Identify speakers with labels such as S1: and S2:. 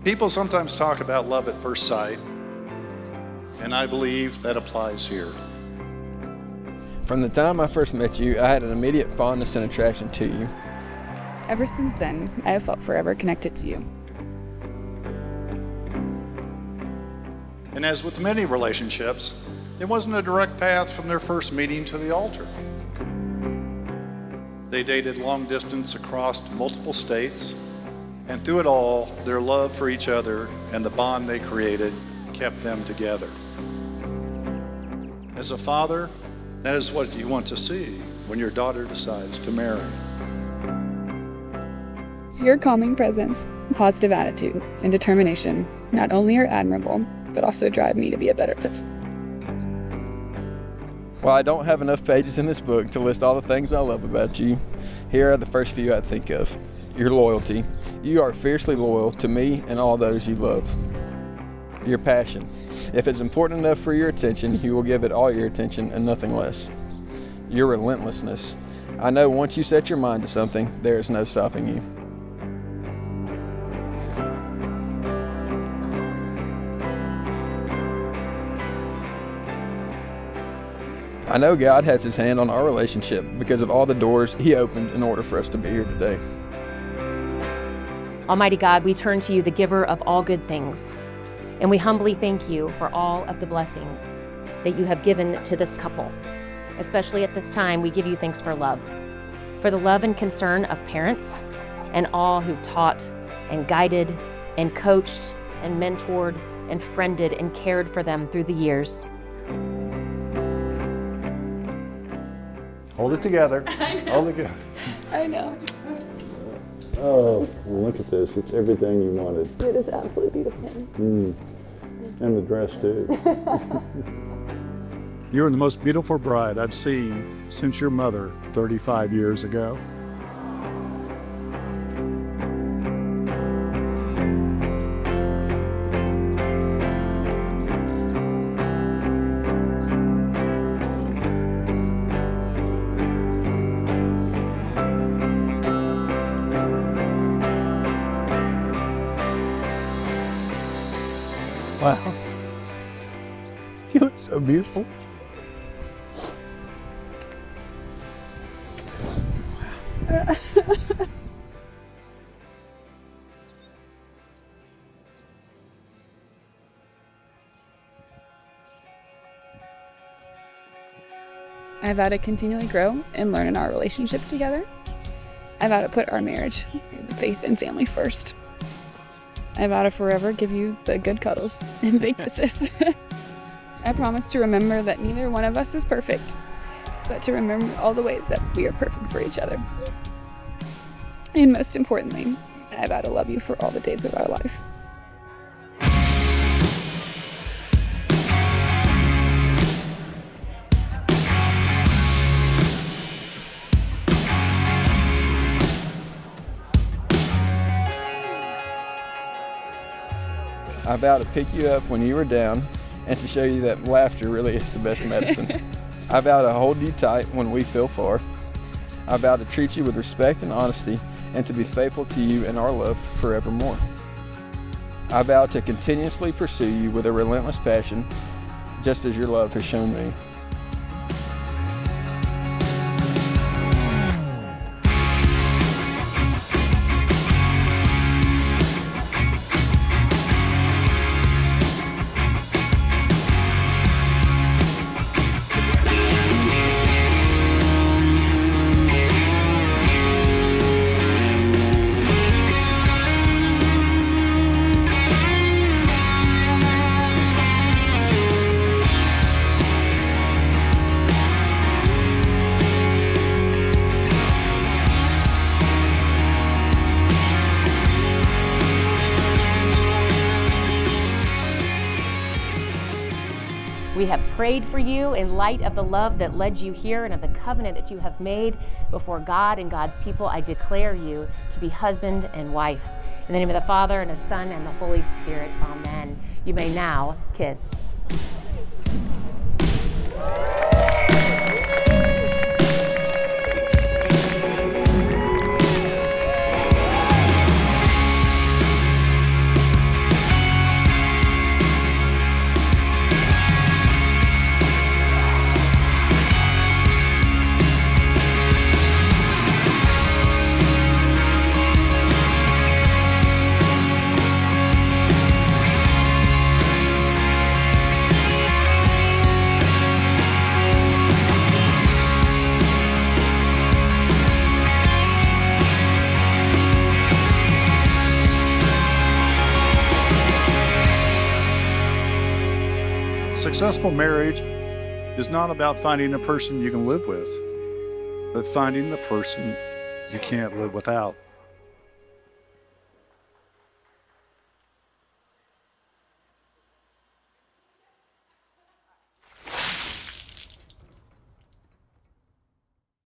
S1: People sometimes talk about love at first sight, and I believe that applies here.
S2: From the time I first met you, I had an immediate fondness and attraction to you.
S3: Ever since then, I have felt forever connected to you.
S1: And as with many relationships, it wasn't a direct path from their first meeting to the altar. They dated long distance across multiple states, and through it all, their love for each other and the bond they created kept them together. As a father, that is what you want to see when your daughter decides to marry.
S3: Your calming presence, positive attitude, and determination not only are admirable, but also drive me to be a better person.
S2: While I don't have enough pages in this book to list all the things I love about you, here are the first few I think of. Your loyalty. You are fiercely loyal to me and all those you love. Your passion. If it's important enough for your attention, you will give it all your attention and nothing less. Your relentlessness. I know once you set your mind to something, there is no stopping you. I know God has his hand on our relationship because of all the doors he opened in order for us to be here today.
S4: Almighty God, we turn to you, the giver of all good things, and we humbly thank you for all of the blessings that you have given to this couple. Especially at this time, we give you thanks for the love and concern of parents and all who taught and guided and coached and mentored and friended and cared for them through the years.
S1: Hold it together. Hold it together.
S3: I know.
S1: Oh, well, look at this. It's everything you wanted.
S3: It is absolutely beautiful.
S1: And the dress, too. You're the most beautiful bride I've seen since your mother 35 years ago.
S2: Wow. You look so beautiful.
S3: I vow to continually grow and learn in our relationship together. I vow to put our marriage, faith, and family first. I vow to forever give you the good cuddles and big kisses. I promise to remember that neither one of us is perfect, but to remember all the ways that we are perfect for each other. And most importantly, I vow to love you for all the days of our life.
S2: I vow to pick you up when you are down and to show you that laughter really is the best medicine. I vow to hold you tight when we feel far. I vow to treat you with respect and honesty and to be faithful to you in our love forevermore. I vow to continuously pursue you with a relentless passion, just as your love has shown me.
S4: We have prayed for you in light of the love that led you here and of the covenant that you have made before God and God's people. I declare you to be husband and wife. In the name of the Father, and of the Son, and the Holy Spirit, amen. You may now kiss.
S1: successful marriage is not about finding a person you can live with, but finding the person you can't live without.